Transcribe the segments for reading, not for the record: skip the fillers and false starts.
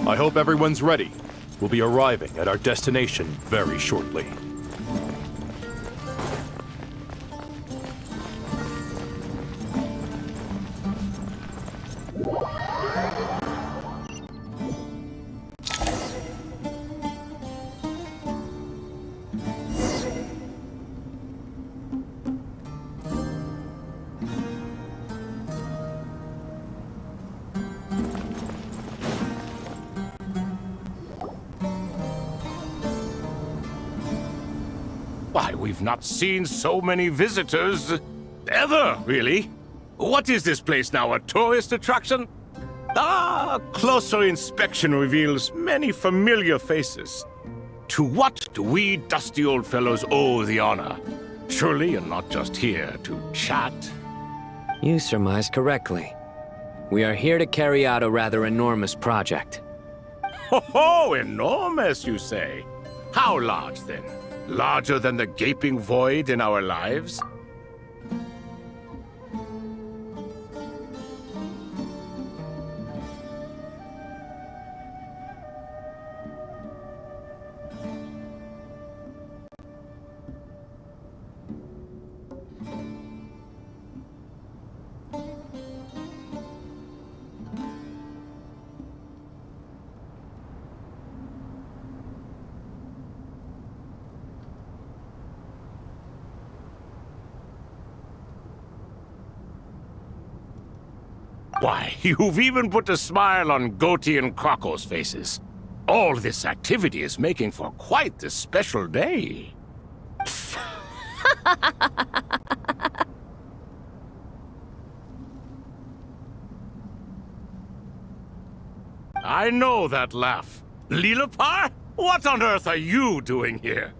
I hope everyone's ready. We'll be arriving at our destination very shortly. Why, we've not seen so many visitors ever, really. What is this place now, a tourist attraction? Ah, closer inspection reveals many familiar faces. To what do we dusty old fellows owe the honor? Surely you're not just here to chat. You surmise correctly. We are here to carry out a rather enormous project. Ho-ho! Enormous, you say? How large, then? Larger than the gaping void in our lives? Why, you've even put a smile on Goatee and Crocco's faces. All this activity is making for quite the special day. I know that laugh. Lilipar? What on earth are you doing here?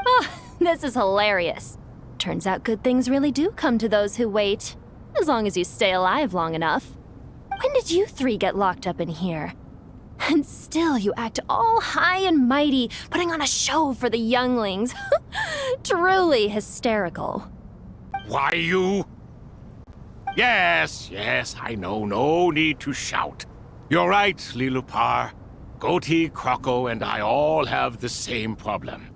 Oh, this is hilarious. Turns out good things really do come to those who wait. As long as you stay alive long enough. When did you three get locked up in here? And still you act all high and mighty, putting on a show for the younglings. Truly hysterical. Why, you... Yes, I know. No need to shout. You're right, Lilipar. Goatee, Crocco, and I all have the same problem.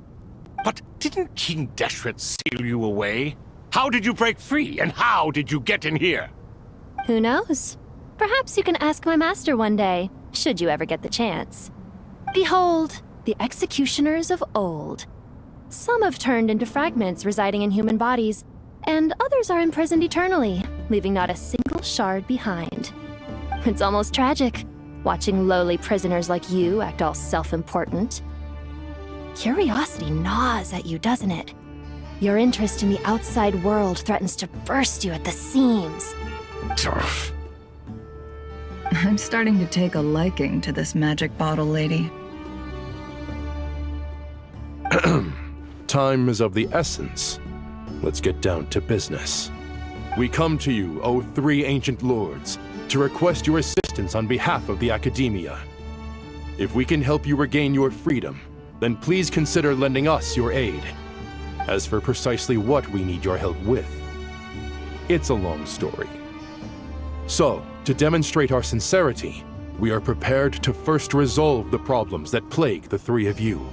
But didn't King Deshret seal you away? How did you break free, and how did you get in here? Who knows? Perhaps you can ask my master one day, should you ever get the chance. Behold, the executioners of old. Some have turned into fragments residing in human bodies, and others are imprisoned eternally, leaving not a single shard behind. It's almost tragic, watching lowly prisoners like you act all self-important. Curiosity gnaws at you, doesn't it? Your interest in the outside world threatens to burst you at the seams. Turf. I'm starting to take a liking to this magic bottle lady. Time is of the essence. Let's get down to business. We come to you, O three ancient lords, to request your assistance on behalf of the Academia. If we can help you regain your freedom, then please consider lending us your aid. As for precisely what we need your help with, it's a long story. So, to demonstrate our sincerity, we are prepared to first resolve the problems that plague the three of you.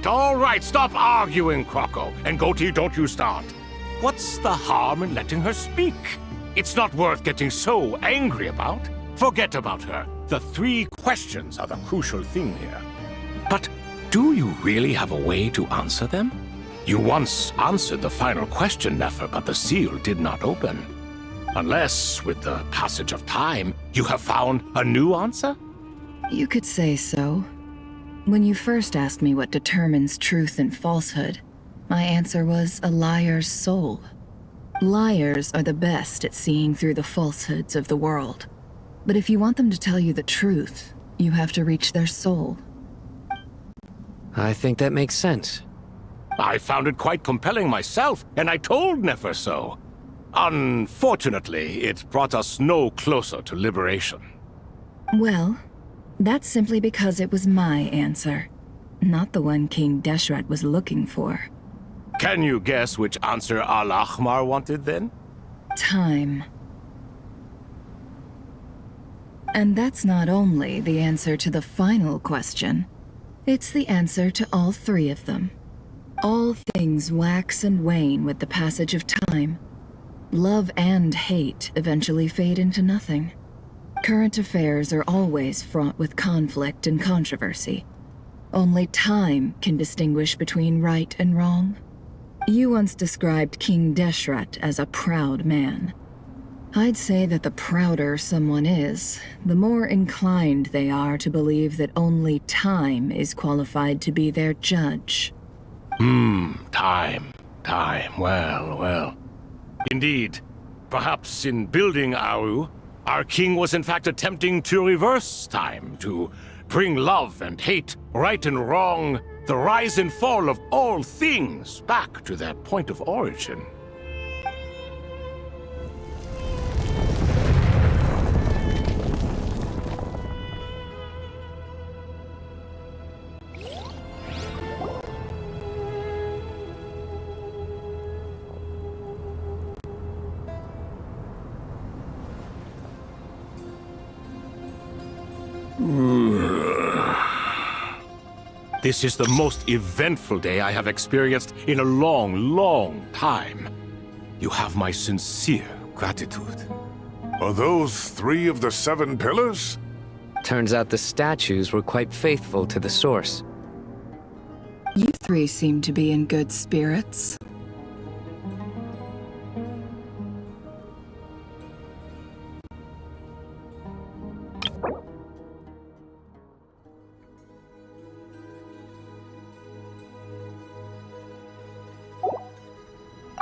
All right, stop arguing, Crocco. And Goatee, don't you start. What's the harm in letting her speak? It's not worth getting so angry about. Forget about her. The three questions are the crucial thing here. But do you really have a way to answer them? You once answered the final question, Nefer, but the seal did not open. Unless, with the passage of time, you have found a new answer? You could say so. When you first asked me what determines truth and falsehood, my answer was a liar's soul. Liars are the best at seeing through the falsehoods of the world. But if you want them to tell you the truth, you have to reach their soul. I think that makes sense. I found it quite compelling myself, and I told Nefer so. Unfortunately, it brought us no closer to liberation. Well, that's simply because it was my answer, not the one King Deshret was looking for. Can you guess which answer Al-Ahmar wanted then? time. And that's not only the answer to the final question, it's the answer to all three of them. All things wax and wane with the passage of time. Love and hate eventually fade into nothing. Current affairs are always fraught with conflict and controversy. Only time can distinguish between right and wrong. You once described King Deshret as a proud man. I'd say that the prouder someone is, the more inclined they are to believe that only time is qualified to be their judge. Time. Well. Indeed. Perhaps in building Aru, our king was in fact attempting to reverse time, to bring love and hate, right and wrong, the rise and fall of all things back to their point of origin. This is the most eventful day I have experienced in a long time. You have my sincere gratitude. Are those 3 of the 7 pillars? Turns out the statues were quite faithful to the source. You three seem to be in good spirits.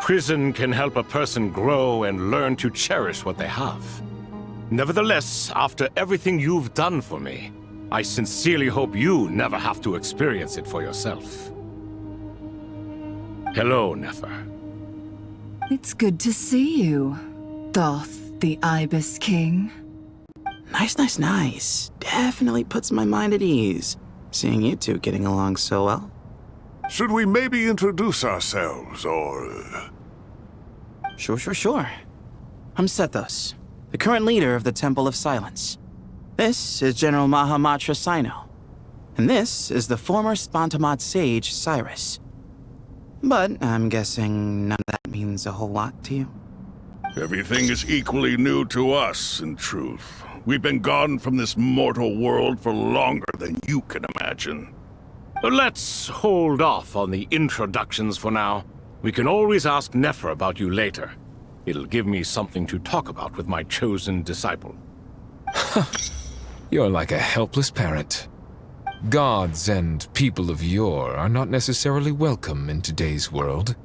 Prison can help a person grow and learn to cherish what they have. Nevertheless, after everything you've done for me, I sincerely hope you never have to experience it for yourself. Hello, Nefer. It's good to see you, Thoth, the Ibis King. Nice. Definitely puts my mind at ease, seeing you two getting along so well. Should we maybe introduce ourselves, or... Sure. I'm Sethos, the current leader of the Temple of Silence. This is General Mahamatra Sino, and this is the former Spantamad sage, Cyrus. But I'm guessing none of that means a whole lot to you. Everything is equally new to us, in truth. We've been gone from this mortal world for longer than you can imagine. Let's hold off on the introductions for now. We can always ask Nefer about you later. It'll give me something to talk about with my chosen disciple. You're like a helpless parent. Gods and people of yore are not necessarily welcome in today's world.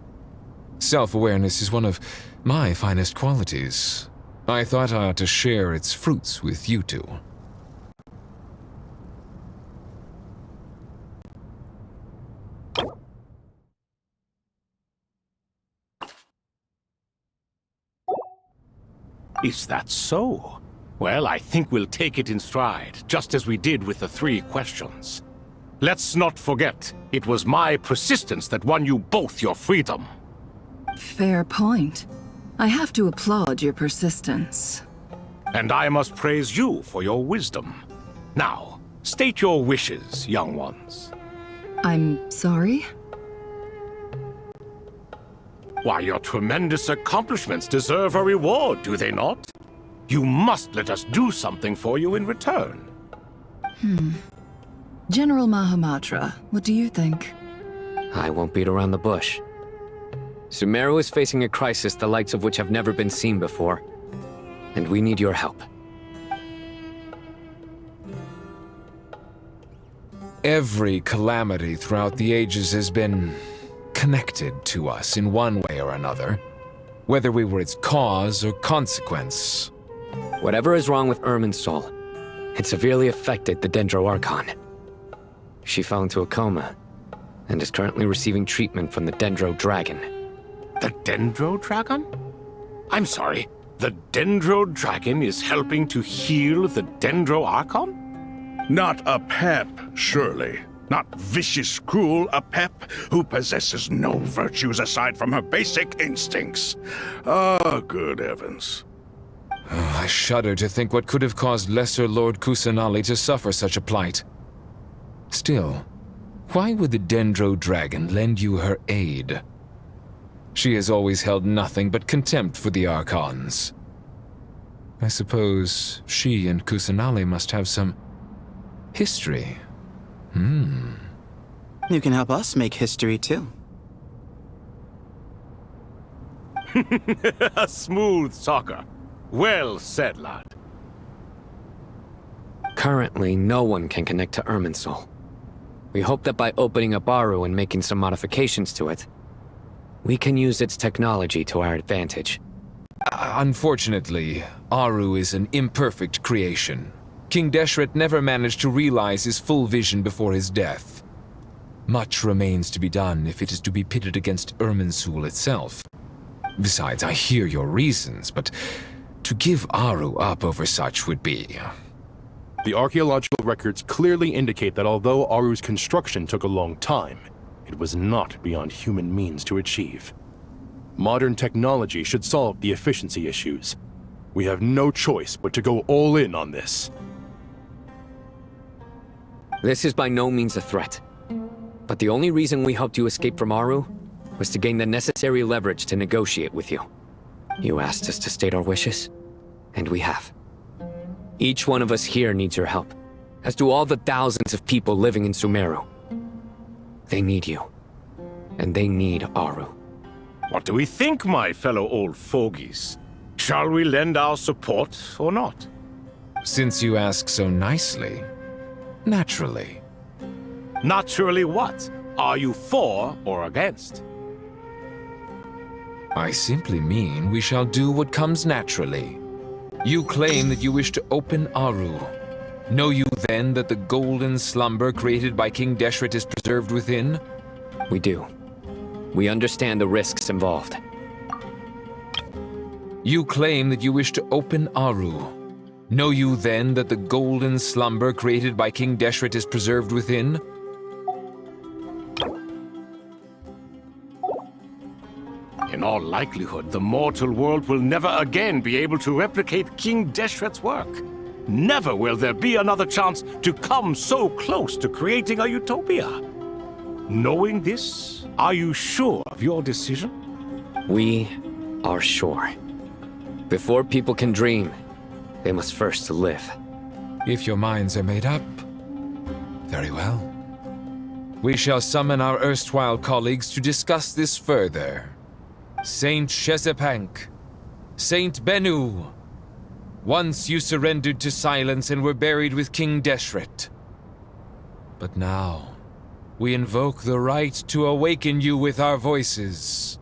Self-awareness is one of my finest qualities. I thought I ought to share its fruits with you two. Is that so? Well, I think we'll take it in stride, just as we did with the 3 questions. Let's not forget, it was my persistence that won you both your freedom. Fair point. I have to applaud your persistence. And I must praise you for your wisdom. Now, state your wishes, young ones. I'm sorry? Why, your tremendous accomplishments deserve a reward, do they not? You must let us do something for you in return. General Mahamatra, what do you think? I won't beat around the bush. Sumeru is facing a crisis the likes of which have never been seen before. And we need your help. Every calamity throughout the ages has been connected to us in one way or another, whether we were its cause or consequence. Whatever is wrong with Irminsul, it severely affected the Dendro Archon. She fell into a coma and is currently receiving treatment from the Dendro Dragon. The Dendro Dragon? I'm sorry, the Dendro Dragon is helping to heal the Dendro Archon? Not a pep, surely. Not vicious, cruel, a pep who possesses no virtues aside from her basic instincts. Ah, good heavens. Oh, I shudder to think what could have caused Lesser Lord Kusanali to suffer such a plight. Still, why would the Dendro Dragon lend you her aid? She has always held nothing but contempt for the Archons. I suppose she and Kusanali must have some history. You can help us make history too. A smooth talker. Well said, lad. Currently, no one can connect to Irminsul. We hope that by opening up Aru and making some modifications to it, we can use its technology to our advantage. Unfortunately, Aru is an imperfect creation. King Deshret never managed to realize his full vision before his death. Much remains to be done if it is to be pitted against Irminsul itself. Besides, I hear your reasons, but to give Aru up over such would be... The archaeological records clearly indicate that although Aru's construction took a long time, it was not beyond human means to achieve. Modern technology should solve the efficiency issues. We have no choice but to go all in on this. This is by no means a threat. But the only reason we helped you escape from Aru was to gain the necessary leverage to negotiate with you. You asked us to state our wishes, and we have. Each one of us here needs your help, as do all the thousands of people living in Sumeru. They need you, and they need Aru. What do we think, my fellow old fogies? Shall we lend our support or not? Since you ask so nicely, naturally. Naturally what? Are you for or against? I simply mean we shall do what comes naturally. You claim that you wish to open Aru. Know you then that the golden slumber created by King Deshret is preserved within? We do. We understand the risks involved. You claim that you wish to open Aru. Know you then that the golden slumber created by King Deshret is preserved within? In all likelihood, the mortal world will never again be able to replicate King Deshret's work. Never will there be another chance to come so close to creating a utopia. Knowing this, are you sure of your decision? We are sure. Before people can dream, they must first live. If your minds are made up, very well. We shall summon our erstwhile colleagues to discuss this further. Saint Shezepank, Saint Bennu, once you surrendered to silence and were buried with King Deshret. But now, we invoke the right to awaken you with our voices.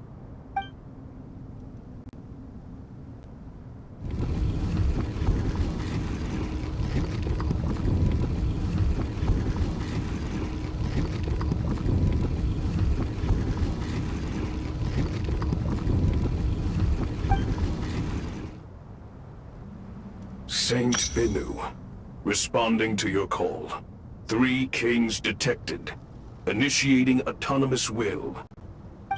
Saint Bennu, responding to your call. 3 kings detected. Initiating autonomous will.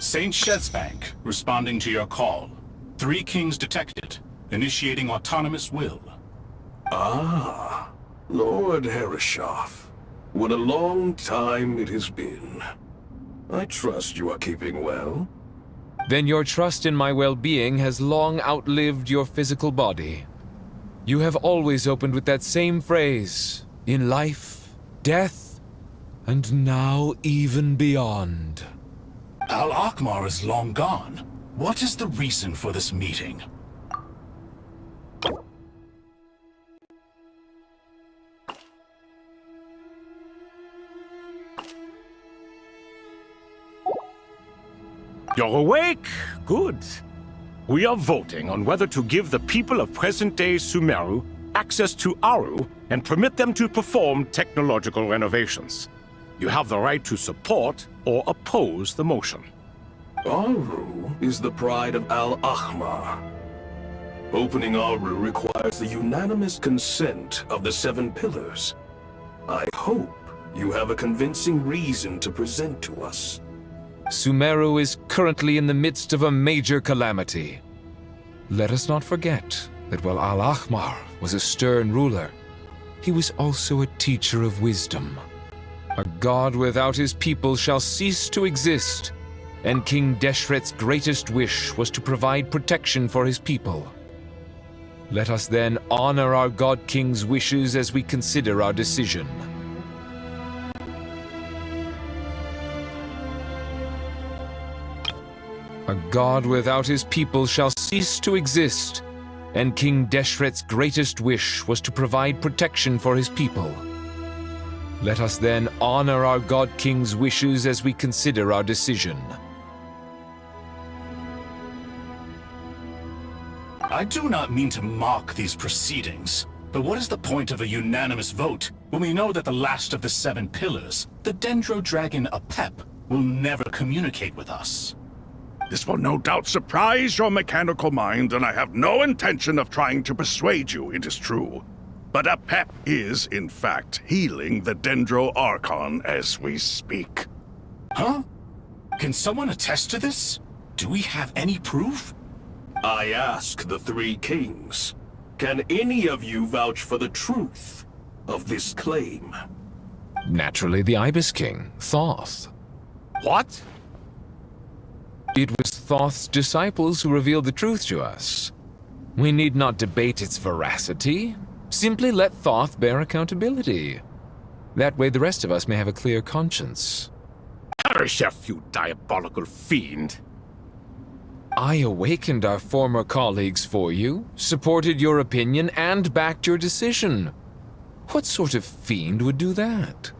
Saint Shezbank, responding to your call. 3 kings detected. Initiating autonomous will. Ah, Lord Herreshoff. What a long time it has been. I trust you are keeping well. Then your trust in my well-being has long outlived your physical body. You have always opened with that same phrase, in life, death, and now even beyond. Al-Akmar is long gone. What is the reason for this meeting? You're awake? Good. We are voting on whether to give the people of present-day Sumeru access to Aru and permit them to perform technological renovations. You have the right to support or oppose the motion. Aru is the pride of Al-Ahmar. Opening Aru requires the unanimous consent of the 7 pillars. I hope You have a convincing reason to present to us. Sumeru is currently in the midst of a major calamity. Let us not forget that while Al-Ahmar was a stern ruler, he was also a teacher of wisdom. A god without his people shall cease to exist, and King Deshret's greatest wish was to provide protection for his people. Let us then honor our God King's wishes as we consider our decision. A god without his people shall cease to exist, and King Deshret's greatest wish was to provide protection for his people. Let us then honor our God King's wishes as we consider our decision. I do not mean to mock these proceedings, but what is the point of a unanimous vote when we know that the last of the 7 pillars, the Dendro Dragon Apep, will never communicate with us? This will no doubt surprise your mechanical mind, and I have no intention of trying to persuade you it is true. But Apep is, in fact, healing the Dendro Archon as we speak. Huh? Can someone attest to this? Do we have any proof? I ask the 3 kings, can any of you vouch for the truth of this claim? Naturally, the Ibis King, Thoth. What? It was Thoth's disciples who revealed the truth to us. We need not debate its veracity. Simply let Thoth bear accountability. That way the rest of us may have a clear conscience. Harishef, you diabolical fiend! I awakened our former colleagues for you, supported your opinion, and backed your decision. What sort of fiend would do that?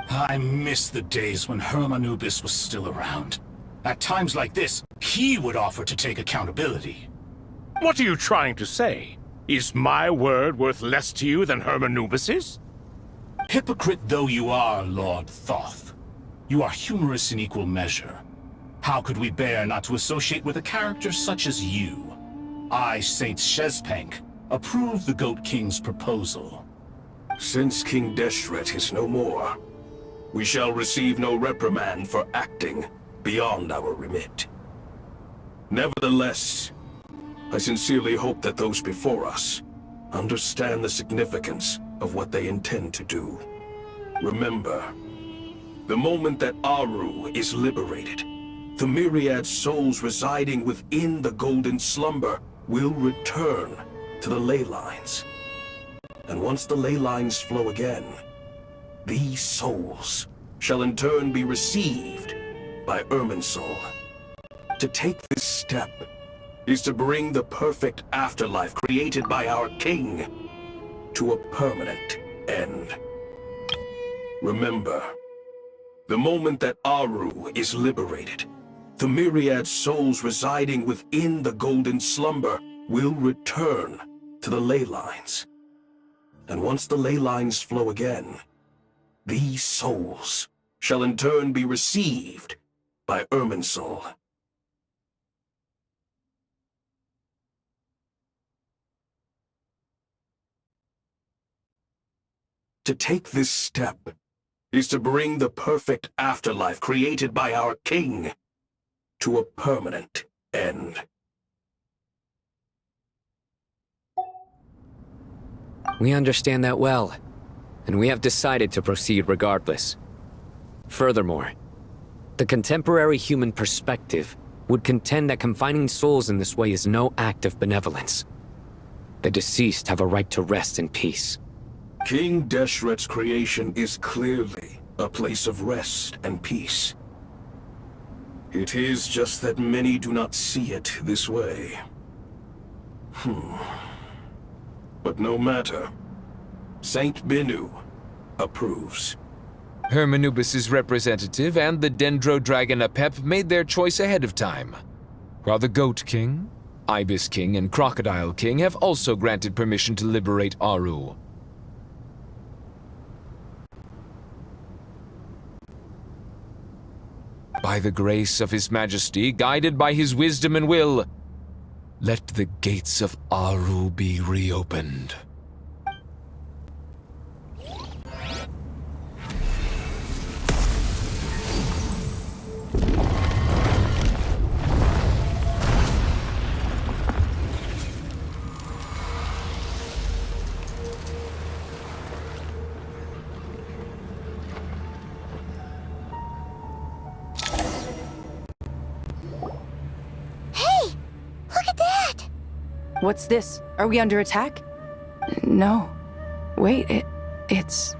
I miss the days when Hermanubis was still around. At times like this, he would offer to take accountability. What are you trying to say? Is my word worth less to you than Hermanubis's? Hypocrite though you are, Lord Thoth, you are humorous in equal measure. How could we bear not to associate with a character such as you? I, Saint Shezpank, approve the Goat King's proposal. Since King Deshret is no more, we shall receive no reprimand for acting beyond our remit. Nevertheless, I sincerely hope that those before us understand the significance of what they intend to do. Remember, the moment that Aru is liberated, the myriad souls residing within the Golden Slumber will return to the ley lines. And once the ley lines flow again, these souls shall in turn be received by Irminsul. To take this step is to bring the perfect afterlife created by our king to a permanent end. Remember, the moment that Aru is liberated, the myriad souls residing within the Golden Slumber will return to the ley lines. And once the ley lines flow again, these souls shall in turn be received by Irminsul. To take this step is to bring the perfect afterlife created by our king to a permanent end. We understand that well, and we have decided to proceed regardless. Furthermore, the contemporary human perspective would contend that confining souls in this way is no act of benevolence. The deceased have a right to rest in peace. King Deshret's creation is clearly a place of rest and peace. It is just that many do not see it this way. But no matter. Saint Binu approves. Hermanubis' representative and the Dendro Dragon Apep made their choice ahead of time, while the Goat King, Ibis King, and Crocodile King have also granted permission to liberate Aru. By the grace of His Majesty, guided by his wisdom and will, let the gates of Aru be reopened. What's this? Are we under attack? No. Wait, it's...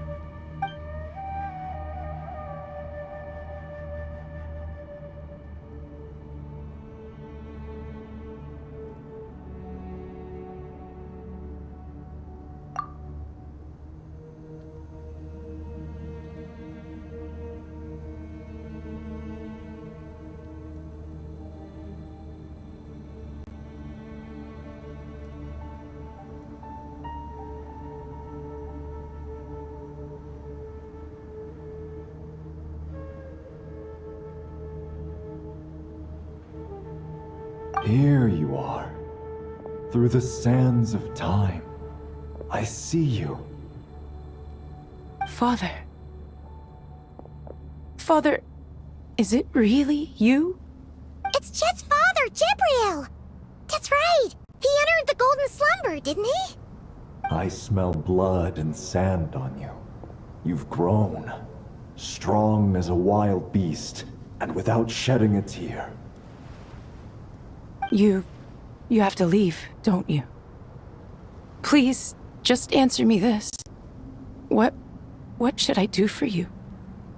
Here you are. Through the sands of time. I see you. Father. Father, is it really you? It's Chet's father, Jibriel! That's right! He entered the Golden Slumber, didn't he? I smell blood and sand on you. You've grown. Strong as a wild beast, and without shedding a tear. You have to leave, don't you? Please, just answer me this. What should I do for you?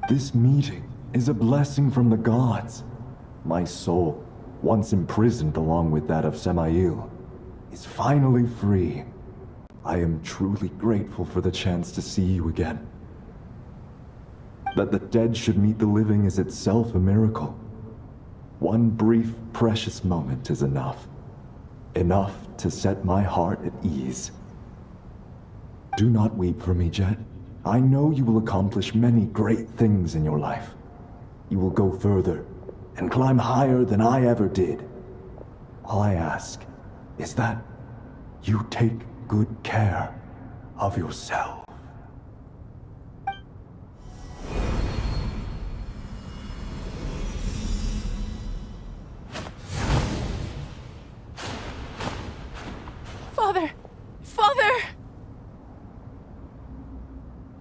This meeting is a blessing from the gods. My soul, once imprisoned along with that of Semail, is finally free. I am truly grateful for the chance to see you again. That the dead should meet the living is itself a miracle. One brief, precious moment is enough. Enough to set my heart at ease. Do not weep for me, Jet. I know you will accomplish many great things in your life. You will go further and climb higher than I ever did. All I ask is that you take good care of yourself. Father! Father!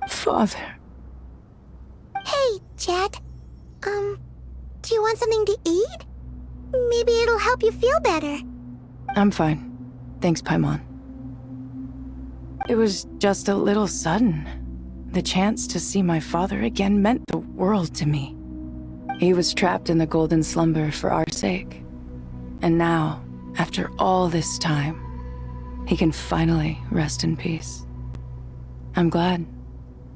Father. Hey, Jet. Do you want something to eat? Maybe it'll help you feel better. I'm fine. Thanks, Paimon. It was just a little sudden. The chance to see my father again meant the world to me. He was trapped in the Golden Slumber for our sake. And now, after all this time, he can finally rest in peace. I'm glad.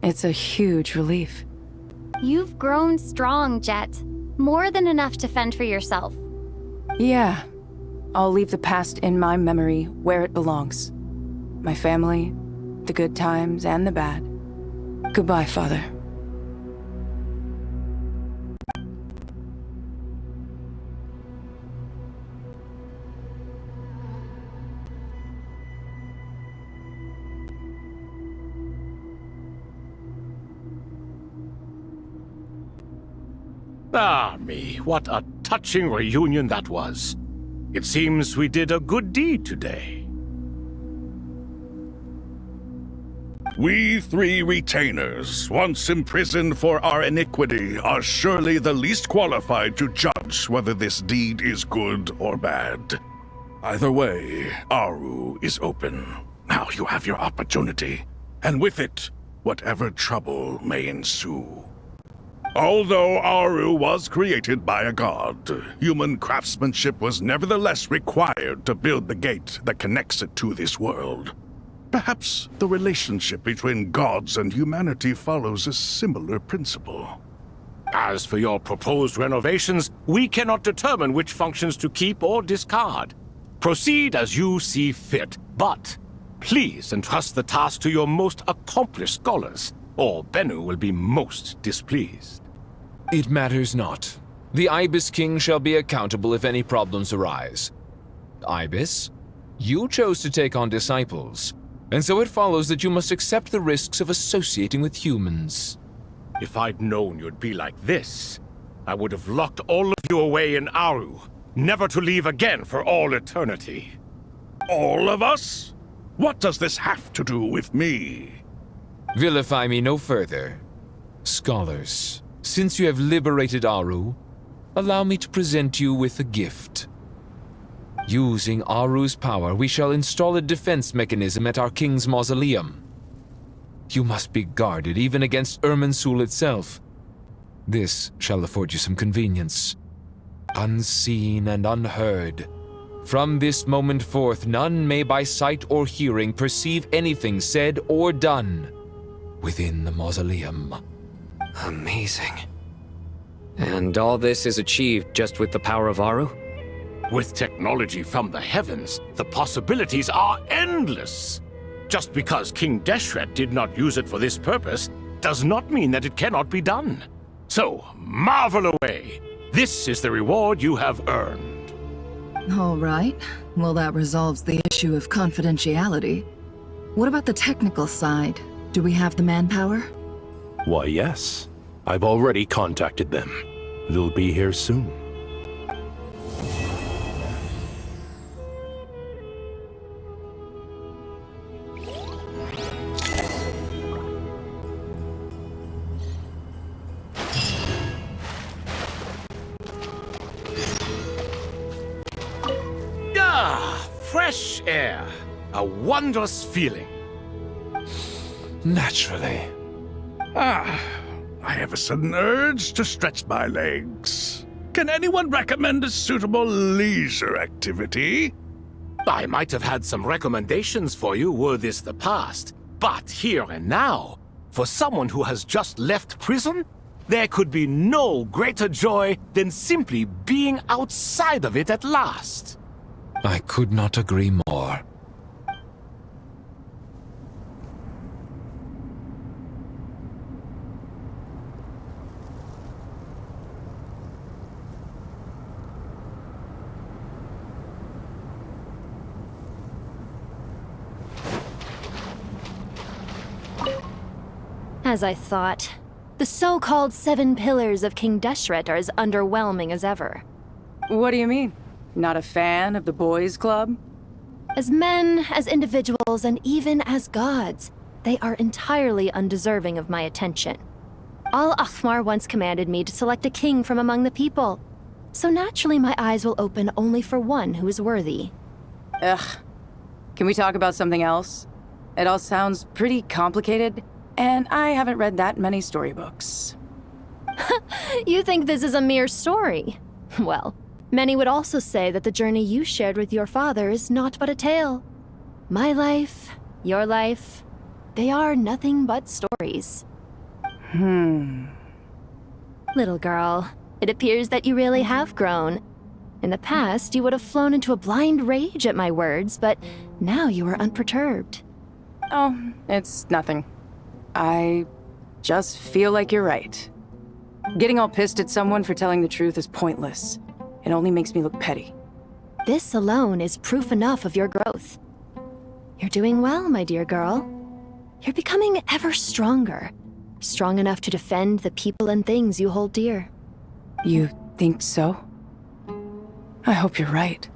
It's a huge relief. You've grown strong, Jet. More than enough to fend for yourself. Yeah. I'll leave the past in my memory where it belongs. My family, the good times and the bad. Goodbye, Father. Ah, me, what a touching reunion that was. It seems we did a good deed today. We three retainers, once imprisoned for our iniquity, are surely the least qualified to judge whether this deed is good or bad. Either way, Aru is open. Now you have your opportunity, and with it, whatever trouble may ensue. Although Aru was created by a god, human craftsmanship was nevertheless required to build the gate that connects it to this world. Perhaps the relationship between gods and humanity follows a similar principle. As for your proposed renovations, we cannot determine which functions to keep or discard. Proceed as you see fit, but please entrust the task to your most accomplished scholars, or Bennu will be most displeased. It matters not. The Ibis King shall be accountable if any problems arise. Ibis, you chose to take on disciples, and so it follows that you must accept the risks of associating with humans. If I'd known you'd be like this, I would have locked all of you away in Aru, never to leave again for all eternity. All of us? What does this have to do with me? Vilify me no further. Scholars, since you have liberated Aru, allow me to present you with a gift. Using Aru's power, we shall install a defense mechanism at our king's mausoleum. You must be guarded even against Irminsul itself. This shall afford you some convenience. Unseen and unheard. From this moment forth, none may by sight or hearing perceive anything said or done within the mausoleum. Amazing. And all this is achieved just with the power of Aru? With technology from the heavens, the possibilities are endless. Just because King Deshret did not use it for this purpose does not mean that it cannot be done. So, marvel away. This is the reward you have earned. All right. Well, that resolves the issue of confidentiality. What about the technical side? Do we have the manpower? Why, yes. I've already contacted them. They'll be here soon. Fresh air. A wondrous feeling. Naturally. I have a sudden urge to stretch my legs. Can anyone recommend a suitable leisure activity? I might have had some recommendations for you were this the past, but here and now, for someone who has just left prison, there could be no greater joy than simply being outside of it at last. I could not agree more. As I thought, the so-called 7 pillars of King Deshret are as underwhelming as ever. What do you mean? Not a fan of the boys' club? As men, as individuals, and even as gods, they are entirely undeserving of my attention. Al-Ahmar once commanded me to select a king from among the people, so naturally my eyes will open only for one who is worthy. Ugh. Can we talk about something else? It all sounds pretty complicated, and I haven't read that many storybooks. You think this is a mere story? Well, many would also say that the journey you shared with your father is not but a tale. My life, your life, they are nothing but stories. Little girl, it appears that you really have grown. In the past, you would have flown into a blind rage at my words, but now you are unperturbed. Oh, it's nothing. I just feel like you're right. Getting all pissed at someone for telling the truth is pointless. It only makes me look petty. This alone is proof enough of your growth. You're doing well, my dear girl. You're becoming ever stronger. Strong enough to defend the people and things you hold dear. You think so? I hope you're right.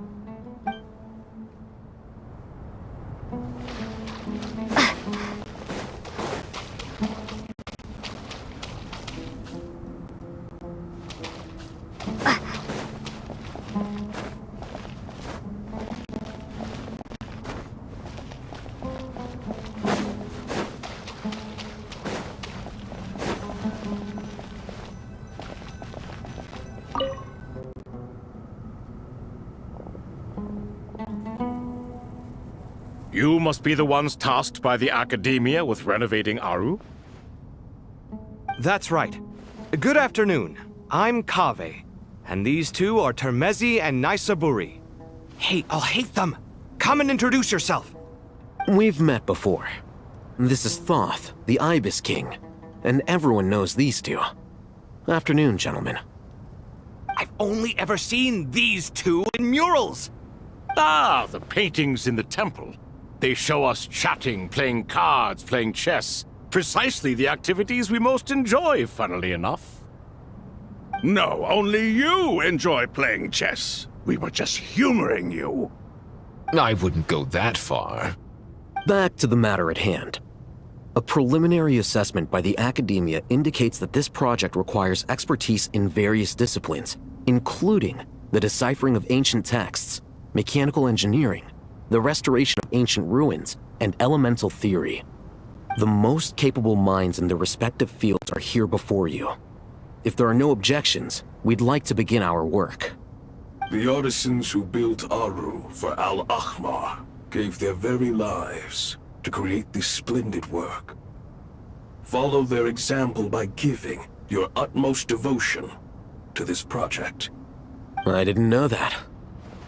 You must be the ones tasked by the Academia with renovating Aru? That's right. Good afternoon. I'm Kaveh, and these two are Termezi and Naisaburi. Hey, I'll hate them! Come and introduce yourself! We've met before. This is Thoth, the Ibis King, and everyone knows these two. Afternoon, gentlemen. I've only ever seen these two in murals! Ah, the paintings in the temple. They show us chatting, playing cards, playing chess. Precisely the activities we most enjoy, funnily enough. No, only you enjoy playing chess. We were just humoring you. I wouldn't go that far. Back to the matter at hand. A preliminary assessment by the Academia indicates that this project requires expertise in various disciplines, including the deciphering of ancient texts, mechanical engineering, the restoration of ancient ruins, and elemental theory. The most capable minds in their respective fields are here before you. If there are no objections, we'd like to begin our work. The artisans who built Aru for Al-Ahmar gave their very lives to create this splendid work. Follow their example by giving your utmost devotion to this project. I didn't know that.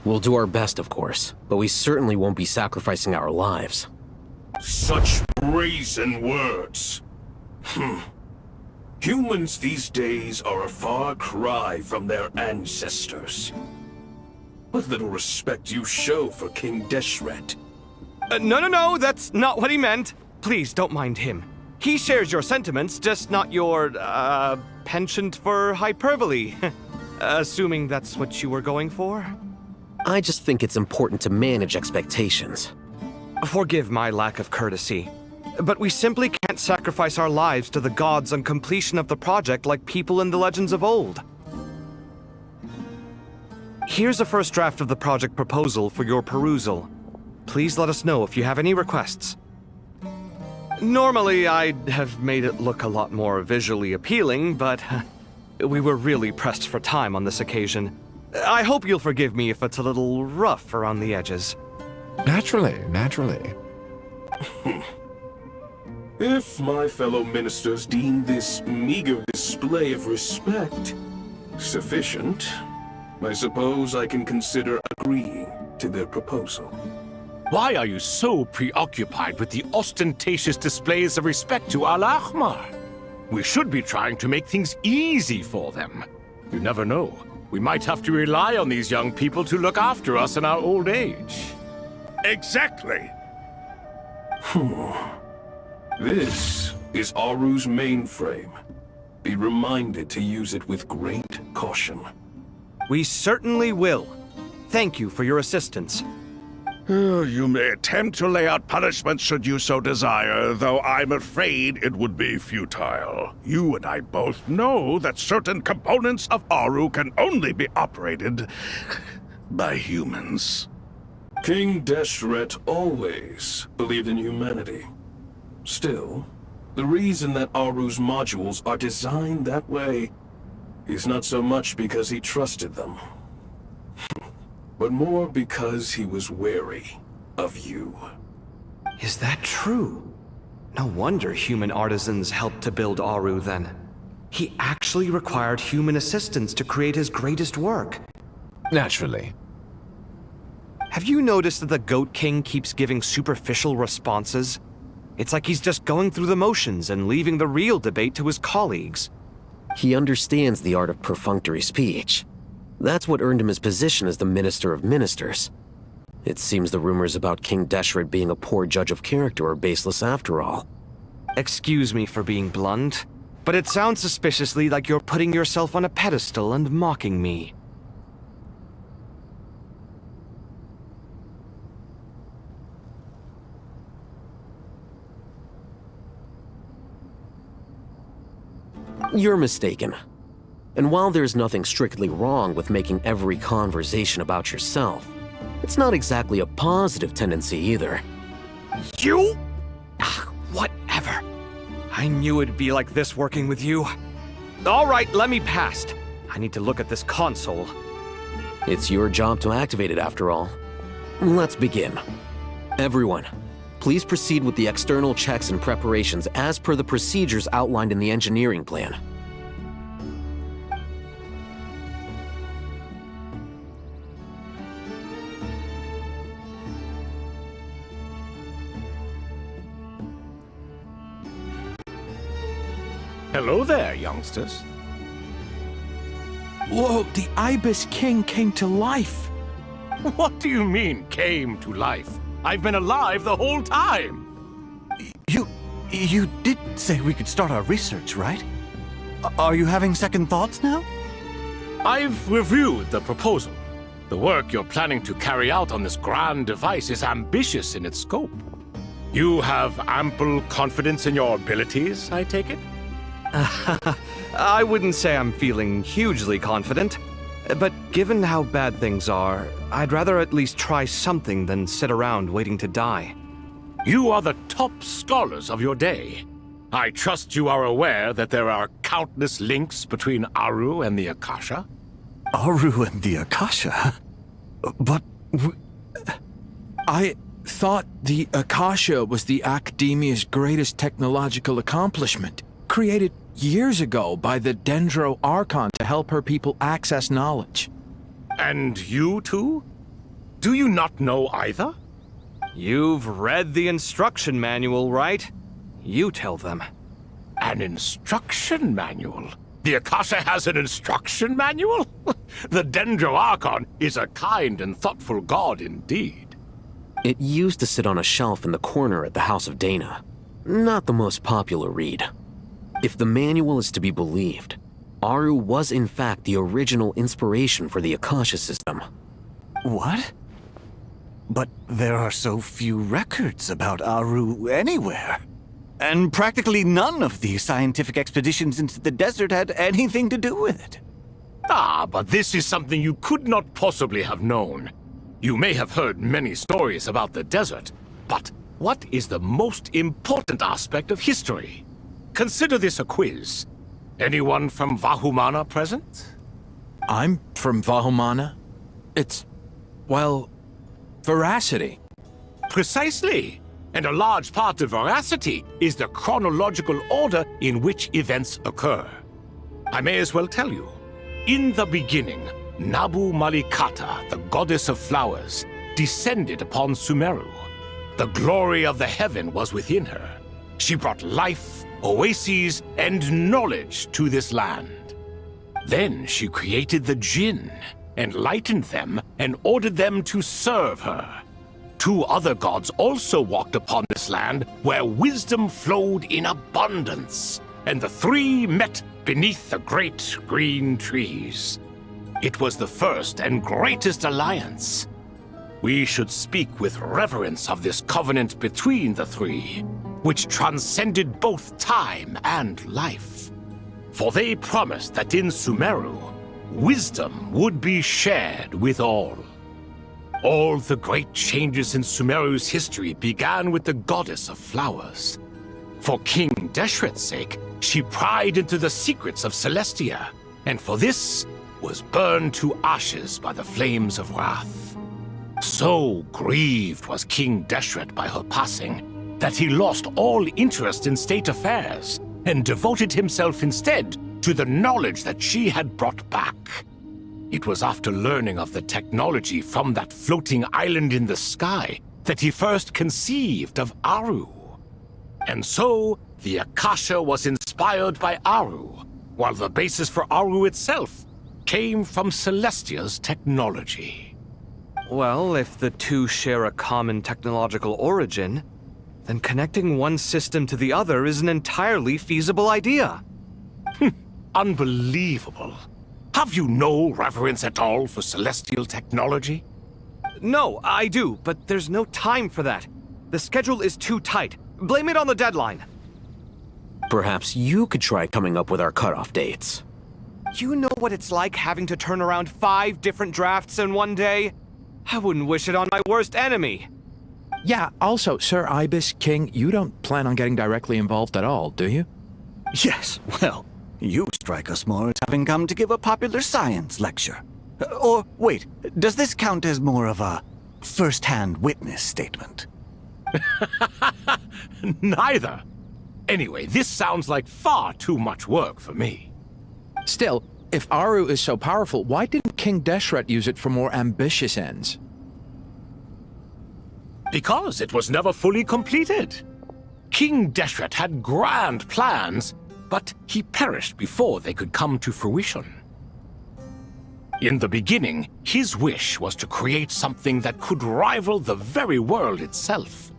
We'll do our best, of course, but we certainly won't be sacrificing our lives. Such brazen words. Humans these days are a far cry from their ancestors. What little respect you show for King Deshret. No, that's not what he meant. Please, don't mind him. He shares your sentiments, just not your, penchant for hyperbole. Assuming that's what you were going for? I just think it's important to manage expectations. Forgive my lack of courtesy, but we simply can't sacrifice our lives to the gods on completion of the project like people in the legends of old. Here's a first draft of the project proposal for your perusal. Please let us know if you have any requests. Normally, I'd have made it look a lot more visually appealing, but we were really pressed for time on this occasion. I hope you'll forgive me if it's a little rough around the edges. Naturally. If my fellow ministers deem this meager display of respect sufficient, I suppose I can consider agreeing to their proposal. Why are you so preoccupied with the ostentatious displays of respect to Al-Ahmar? We should be trying to make things easy for them. You never know. We might have to rely on these young people to look after us in our old age. Exactly. This is Aru's mainframe. Be reminded to use it with great caution. We certainly will. Thank you for your assistance. You may attempt to lay out punishment should you so desire, though I'm afraid it would be futile. You and I both know that certain components of Aru can only be operated by humans. King Deshret always believed in humanity. Still, the reason that Aru's modules are designed that way is not so much because he trusted them, but more because he was wary of you. Is that true? No wonder human artisans helped to build Aru then. He actually required human assistance to create his greatest work. Naturally. Have you noticed that the Goat King keeps giving superficial responses? It's like he's just going through the motions and leaving the real debate to his colleagues. He understands the art of perfunctory speech. That's what earned him his position as the Minister of Ministers. It seems the rumors about King Deshret being a poor judge of character are baseless after all. Excuse me for being blunt, but it sounds suspiciously like you're putting yourself on a pedestal and mocking me. You're mistaken. And while there's nothing strictly wrong with making every conversation about yourself, it's not exactly a positive tendency either. You? Whatever. I knew it'd be like this working with you. All right, let me past. I need to look at this console. It's your job to activate it after all. Let's begin. Everyone, please proceed with the external checks and preparations as per the procedures outlined in the engineering plan. Hello there, youngsters. Whoa, the Ibis King came to life. What do you mean, came to life? I've been alive the whole time. You did say we could start our research, right? Are you having second thoughts now? I've reviewed the proposal. The work you're planning to carry out on this grand device is ambitious in its scope. You have ample confidence in your abilities, I take it? I wouldn't say I'm feeling hugely confident. But given how bad things are, I'd rather at least try something than sit around waiting to die. You are the top scholars of your day. I trust you are aware that there are countless links between Aru and the Akasha? Aru and the Akasha? But... I thought the Akasha was the Academia's greatest technological accomplishment, created years ago by the Dendro Archon to help her people access knowledge. And you too? Do you not know either? You've read the instruction manual, right? You tell them. An instruction manual? The Akasha has an instruction manual? The Dendro Archon is a kind and thoughtful god indeed. It used to sit on a shelf in the corner at the House of Dana. Not the most popular read. If the manual is to be believed, Aru was in fact the original inspiration for the Akasha system. What? But there are so few records about Aru anywhere. And practically none of the scientific expeditions into the desert had anything to do with it. Ah, but this is something you could not possibly have known. You may have heard many stories about the desert, but what is the most important aspect of history? Consider this a quiz. Anyone from Vahumana present? I'm from Vahumana. It's, well, veracity. Precisely. And a large part of veracity is the chronological order in which events occur. I may as well tell you. In the beginning, Nabu Malikata, the goddess of flowers, descended upon Sumeru. The glory of the heaven was within her. She brought life, oases, and knowledge to this land. Then she created the Jinn, enlightened them, and ordered them to serve her. 2 other gods also walked upon this land where wisdom flowed in abundance, and the 3 met beneath the great green trees. It was the first and greatest alliance. We should speak with reverence of this covenant between the 3, which transcended both time and life. For they promised that in Sumeru, wisdom would be shared with all. All the great changes in Sumeru's history began with the goddess of flowers. For King Deshret's sake, she pried into the secrets of Celestia, and for this was burned to ashes by the flames of wrath. So grieved was King Deshret by her passing that he lost all interest in state affairs and devoted himself instead to the knowledge that she had brought back. It was after learning of the technology from that floating island in the sky that he first conceived of Aru. And so, the Akasha was inspired by Aru, while the basis for Aru itself came from Celestia's technology. Well, if the 2 share a common technological origin, then connecting one system to the other is an entirely feasible idea. Unbelievable. Have you no reverence at all for celestial technology? No, I do, but there's no time for that. The schedule is too tight. Blame it on the deadline. Perhaps you could try coming up with our cutoff dates. You know what it's like having to turn around 5 different drafts in one day? I wouldn't wish it on my worst enemy. Yeah, also, Sir Ibis King, you don't plan on getting directly involved at all, do you? Yes, well, you strike us more as having come to give a popular science lecture. Or, wait, does this count as more of a first-hand witness statement? Neither. Anyway, this sounds like far too much work for me. Still, if Aru is so powerful, why didn't King Deshret use it for more ambitious ends? Because it was never fully completed. King Deshret had grand plans, but he perished before they could come to fruition. In the beginning, his wish was to create something that could rival the very world itself.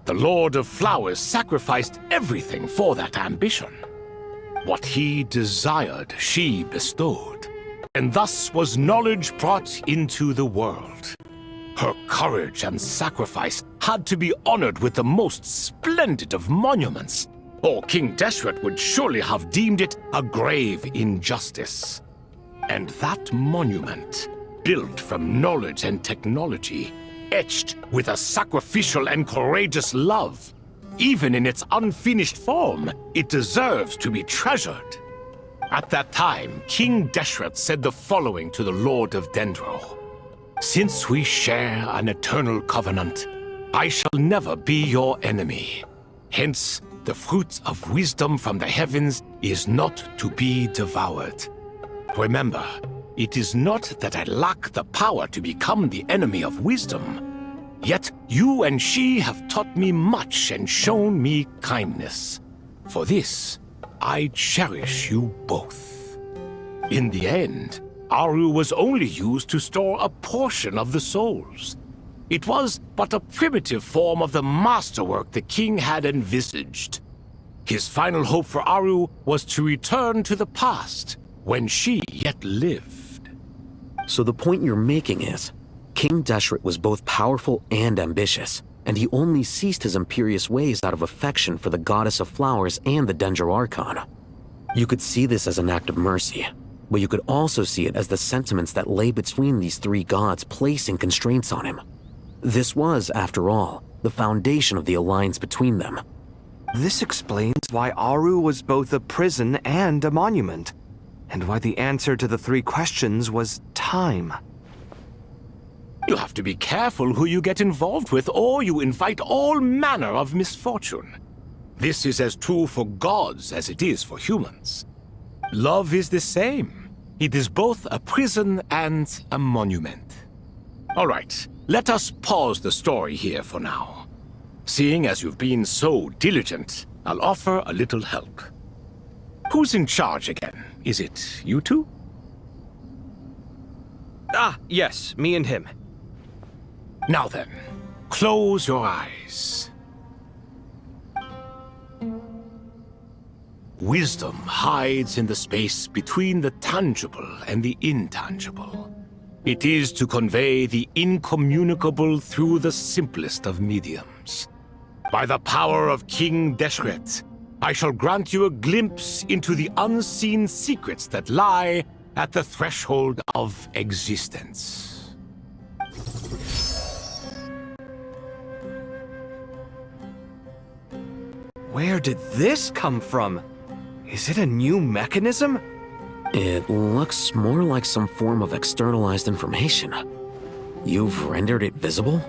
The Lord of Flowers sacrificed everything for that ambition. What he desired, she bestowed, and thus was knowledge brought into the world. Her courage and sacrifice had to be honored with the most splendid of monuments, or King Deshret would surely have deemed it a grave injustice. And that monument, built from knowledge and technology, etched with a sacrificial and courageous love, even in its unfinished form, it deserves to be treasured. At that time, King Deshret said the following to the Lord of Dendro. Since we share an eternal covenant, I shall never be your enemy. Hence, the fruit of wisdom from the heavens is not to be devoured. Remember, it is not that I lack the power to become the enemy of wisdom. Yet you and she have taught me much and shown me kindness. For this, I cherish you both. In the end, Aru was only used to store a portion of the souls. It was but a primitive form of the masterwork the king had envisaged. His final hope for Aru was to return to the past, when she yet lived. So the point you're making is, King Deshret was both powerful and ambitious, and he only ceased his imperious ways out of affection for the goddess of flowers and the Dendro Archon. You could see this as an act of mercy, but you could also see it as the sentiments that lay between these three gods placing constraints on him. This was, after all, the foundation of the alliance between them. This explains why Aru was both a prison and a monument, and why the answer to the three questions was time. You have to be careful who you get involved with, or you invite all manner of misfortune. This is as true for gods as it is for humans. Love is the same. It is both a prison and a monument. All right, let us pause the story here for now. Seeing as you've been so diligent, I'll offer a little help. Who's in charge again? Is it you two? Ah, yes, me and him. Now then, close your eyes. Wisdom hides in the space between the tangible and the intangible. It is to convey the incommunicable through the simplest of mediums. By the power of King Deshret, I shall grant you a glimpse into the unseen secrets that lie at the threshold of existence. Where did this come from? Is it a new mechanism? It looks more like some form of externalized information. You've rendered it visible?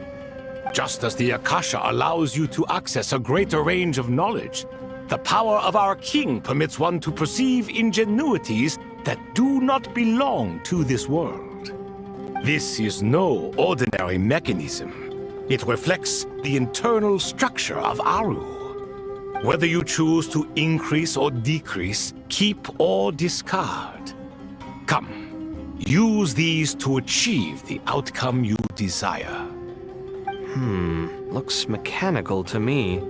Just as the Akasha allows you to access a greater range of knowledge, the power of our king permits one to perceive ingenuities that do not belong to this world. This is no ordinary mechanism. It reflects the internal structure of Aru. Whether you choose to increase or decrease, keep or discard. Come, use these to achieve the outcome you desire. Looks mechanical to me.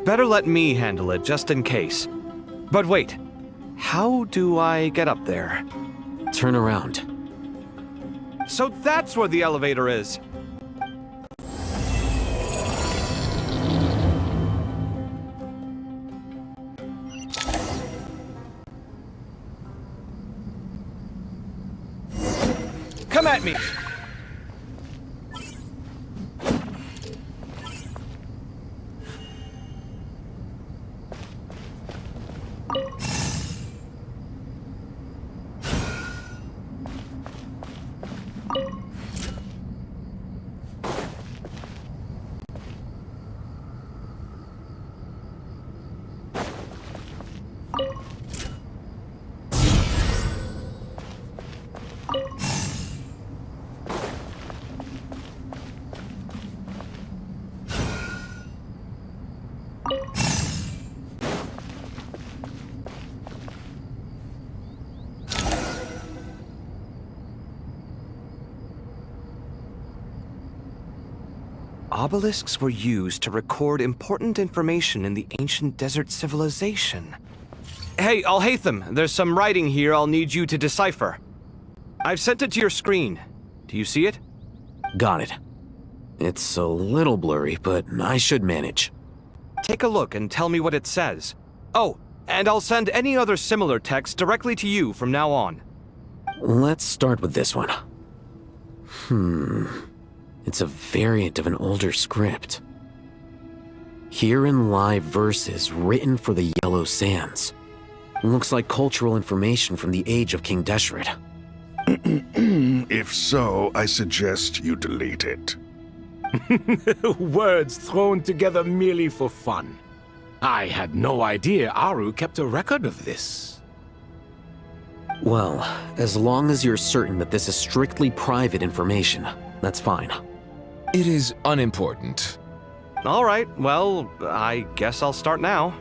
Better let me handle it, just in case. But wait, how do I get up there? Turn around. So that's where the elevator is. Come at me! Obelisks were used to record important information in the ancient desert civilization. Hey, Al-Haytham, there's some writing here I'll need you to decipher. I've sent it to your screen. Do you see it? Got it. It's a little blurry, but I should manage. Take a look and tell me what it says. Oh, and I'll send any other similar text directly to you from now on. Let's start with this one. It's a variant of an older script. Herein lie verses written for the Yellow Sands. Looks like cultural information from the age of King Deshret. If so, I suggest you delete it. Words thrown together merely for fun. I had no idea Aru kept a record of this. Well, as long as you're certain that this is strictly private information, that's fine. It is unimportant. All right, well, I guess I'll start now.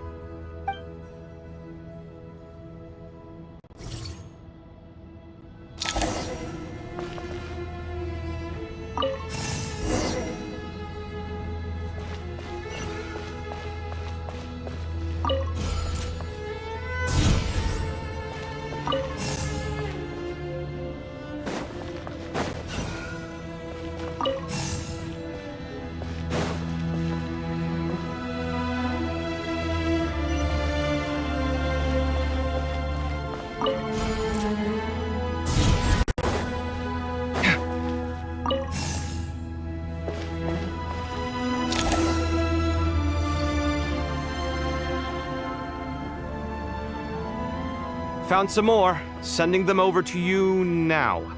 Found some more. Sending them over to you now.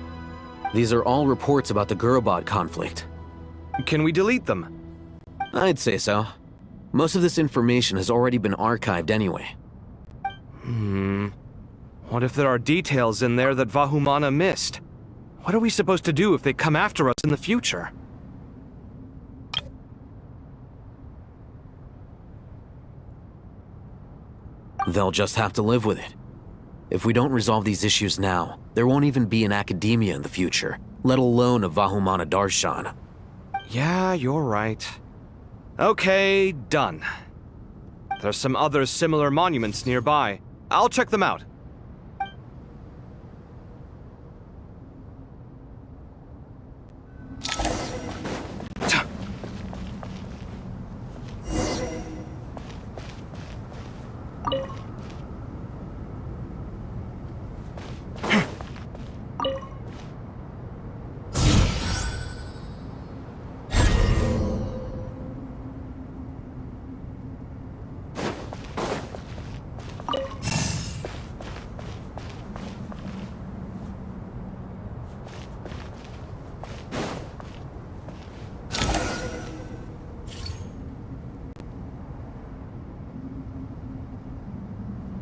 These are all reports about the Gurubad conflict. Can we delete them? I'd say so. Most of this information has already been archived anyway. What if there are details in there that Vahumana missed? What are we supposed to do if they come after us in the future? They'll just have to live with it. If we don't resolve these issues now, there won't even be an academia in the future, let alone a Vahumana Darshan. Yeah, you're right. Okay, done. There's some other similar monuments nearby. I'll check them out.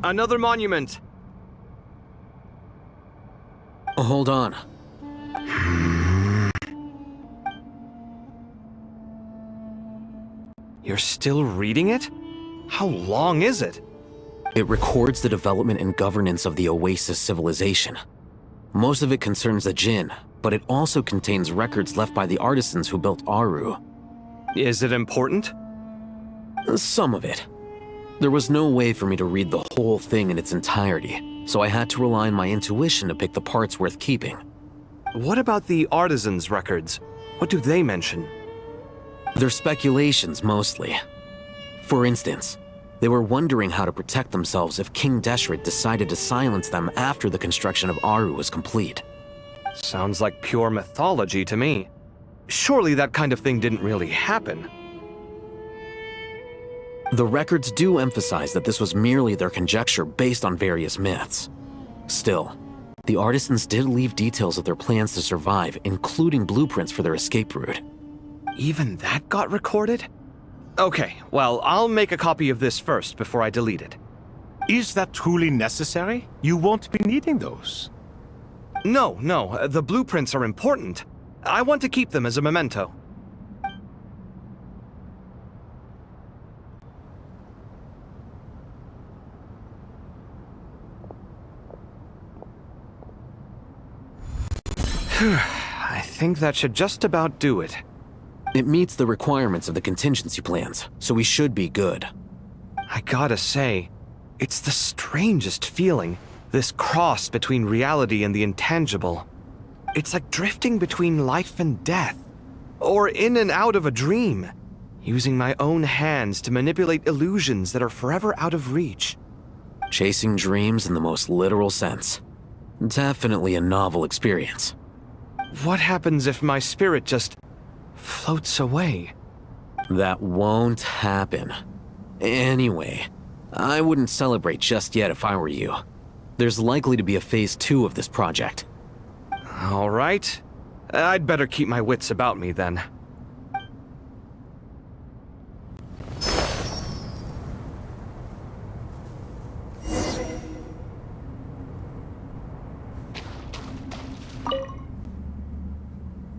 Another monument. Hold on. You're still reading it? How long is it? It records the development and governance of the Oasis civilization. Most of it concerns the Jinn, but it also contains records left by the artisans who built Aru. Is it important? Some of it. There was no way for me to read the whole thing in its entirety, so I had to rely on my intuition to pick the parts worth keeping. What about the artisans' records? What do they mention? They're speculations, mostly. For instance, they were wondering how to protect themselves if King Deshret decided to silence them after the construction of Aru was complete. Sounds like pure mythology to me. Surely that kind of thing didn't really happen. The records do emphasize that this was merely their conjecture based on various myths. Still, the artisans did leave details of their plans to survive, including blueprints for their escape route. Even that got recorded? Okay, well, I'll make a copy of this first before I delete it. Is that truly necessary? You won't be needing those. No, the blueprints are important. I want to keep them as a memento. I think that should just about do it. It meets the requirements of the contingency plans, so we should be good. I gotta say, it's the strangest feeling, this cross between reality and the intangible. It's like drifting between life and death, or in and out of a dream, using my own hands to manipulate illusions that are forever out of reach. Chasing dreams in the most literal sense. Definitely a novel experience. What happens if my spirit just floats away? That won't happen. Anyway, I wouldn't celebrate just yet if I were you. There's likely to be a phase 2 of this project. All right. I'd better keep my wits about me then.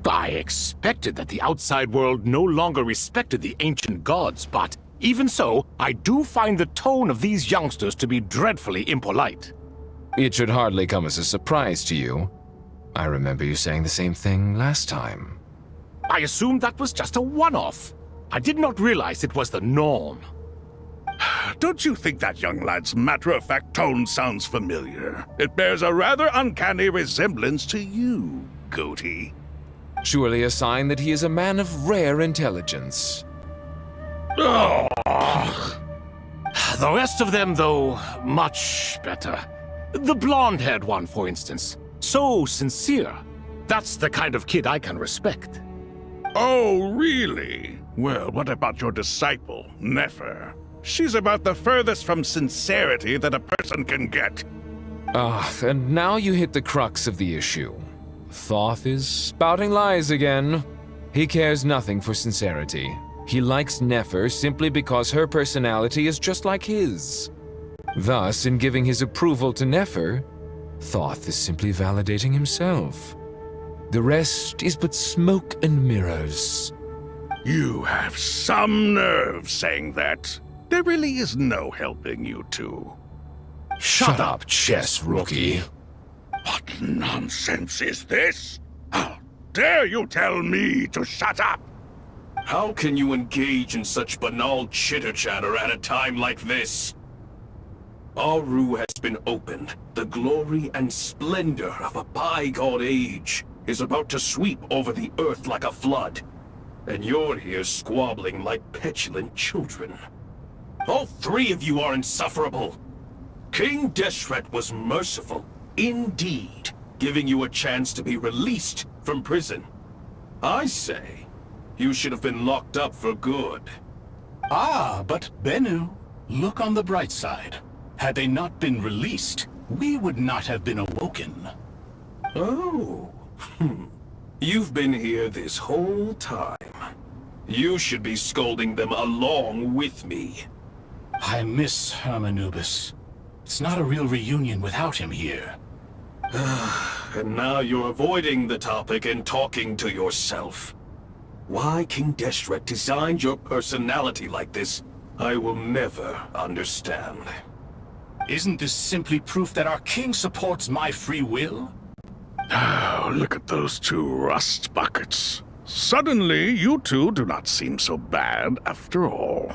I expected that the outside world no longer respected the ancient gods, but even so, I do find the tone of these youngsters to be dreadfully impolite. It should hardly come as a surprise to you. I remember you saying the same thing last time. I assumed that was just a one-off. I did not realize it was the norm. Don't you think that young lad's matter-of-fact tone sounds familiar? It bears a rather uncanny resemblance to you, Goatee. Surely a sign that he is a man of rare intelligence. Oh. The rest of them, though, much better. The blonde-haired one, for instance. So sincere. That's the kind of kid I can respect. Oh, really? Well, what about your disciple, Nefer? She's about the furthest from sincerity that a person can get. And now you hit the crux of the issue. Thoth is spouting lies again. He cares nothing for sincerity. He likes Nefer simply because her personality is just like his. Thus, in giving his approval to Nefer, Thoth is simply validating himself. The rest is but smoke and mirrors. You have some nerve saying that. There really is no helping you two. Shut up, chess rookie. What nonsense is this? How dare you tell me to shut up? How can you engage in such banal chitter-chatter at a time like this? Aru has been opened. The glory and splendor of a bygone age is about to sweep over the earth like a flood. And you're here squabbling like petulant children. All three of you are insufferable. King Deshret was merciful, indeed, giving you a chance to be released from prison. I say, you should have been locked up for good. Ah, but Bennu, look on the bright side. Had they not been released, we would not have been awoken. Oh, you've been here this whole time. You should be scolding them along with me. I miss Hermanubis. It's not a real reunion without him here. And now you're avoiding the topic and talking to yourself. Why King Deshret designed your personality like this, I will never understand. Isn't this simply proof that our king supports my free will? Oh, look at those two rust buckets. Suddenly, you two do not seem so bad after all.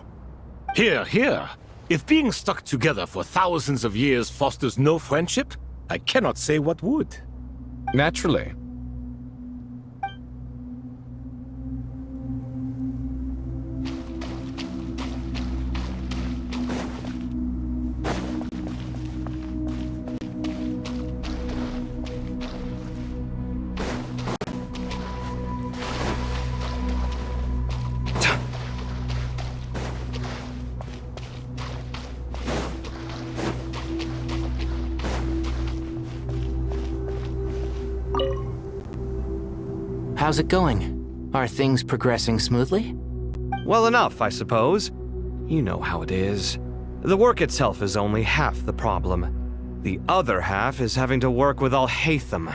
Here, here. If being stuck together for thousands of years fosters no friendship, I cannot say what would. Naturally. How's it going? Are things progressing smoothly? Well enough, I suppose. You know how it is. The work itself is only half the problem. The other half is having to work with Al-Haytham.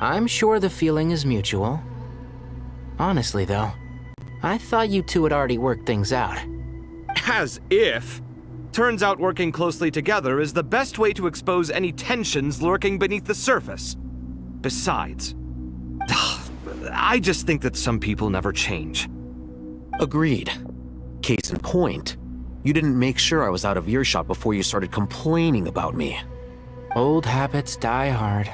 I'm sure the feeling is mutual. Honestly, though, I thought you two had already worked things out. As if! Turns out working closely together is the best way to expose any tensions lurking beneath the surface. Besides, I just think that some people never change. Agreed. Case in point, you didn't make sure I was out of earshot before you started complaining about me. Old habits die hard.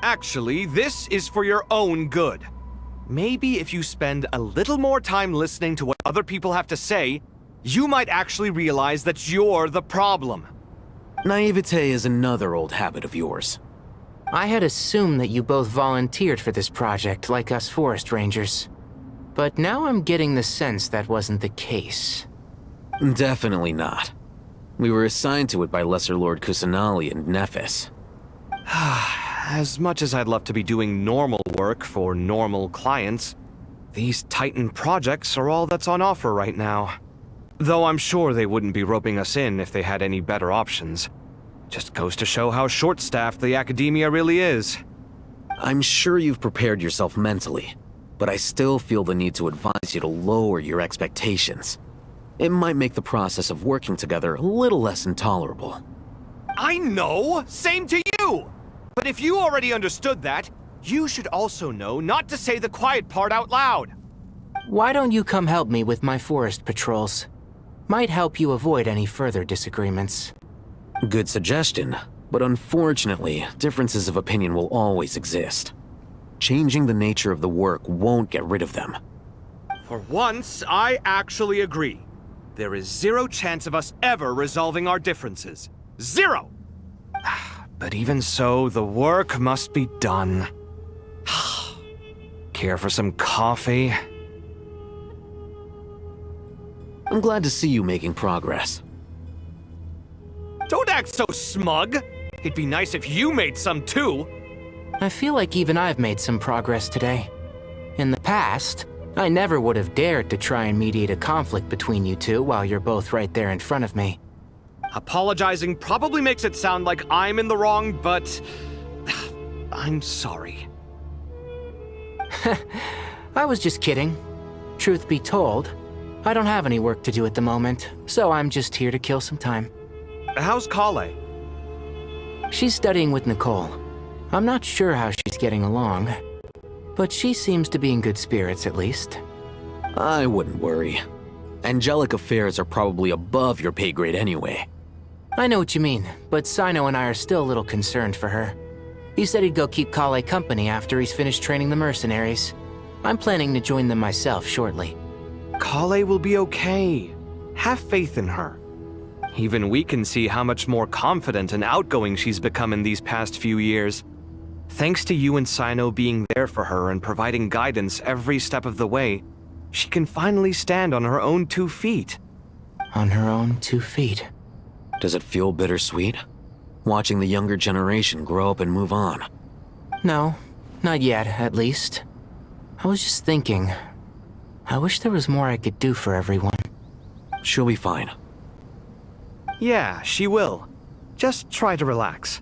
Actually, this is for your own good. Maybe if you spend a little more time listening to what other people have to say, you might actually realize that you're the problem. Naivete is another old habit of yours. I had assumed that you both volunteered for this project, like us forest rangers. But now I'm getting the sense that wasn't the case. Definitely not. We were assigned to it by Lesser Lord Kusanali and Nephis. As much as I'd love to be doing normal work for normal clients, these Titan projects are all that's on offer right now. Though I'm sure they wouldn't be roping us in if they had any better options. Just goes to show how short-staffed the academia really is. I'm sure you've prepared yourself mentally, but I still feel the need to advise you to lower your expectations. It might make the process of working together a little less intolerable. I know! Same to you! But if you already understood that, you should also know not to say the quiet part out loud. Why don't you come help me with my forest patrols? Might help you avoid any further disagreements. Good suggestion, but unfortunately, differences of opinion will always exist. Changing the nature of the work won't get rid of them. For once, I actually agree. There is zero chance of us ever resolving our differences. Zero! But even so, the work must be done. Care for some coffee? I'm glad to see you making progress. Don't act so smug! It'd be nice if you made some too! I feel like even I've made some progress today. In the past, I never would have dared to try and mediate a conflict between you two while you're both right there in front of me. Apologizing probably makes it sound like I'm in the wrong, but I'm sorry. I was just kidding. Truth be told, I don't have any work to do at the moment, so I'm just here to kill some time. How's Kale? She's studying with Nicole. I'm not sure how she's getting along, but she seems to be in good spirits at least. I wouldn't worry. Angelic affairs are probably above your pay grade anyway. I know what you mean, but Sino and I are still a little concerned for her. He said he'd go keep Kale company after he's finished training the mercenaries. I'm planning to join them myself shortly. Kale will be okay. Have faith in her. Even we can see how much more confident and outgoing she's become in these past few years. Thanks to you and Sino being there for her and providing guidance every step of the way, she can finally stand on her own 2 feet. On her own 2 feet? Does it feel bittersweet? Watching the younger generation grow up and move on? No, not yet, at least. I was just thinking, I wish there was more I could do for everyone. She'll be fine. Yeah, she will. Just try to relax.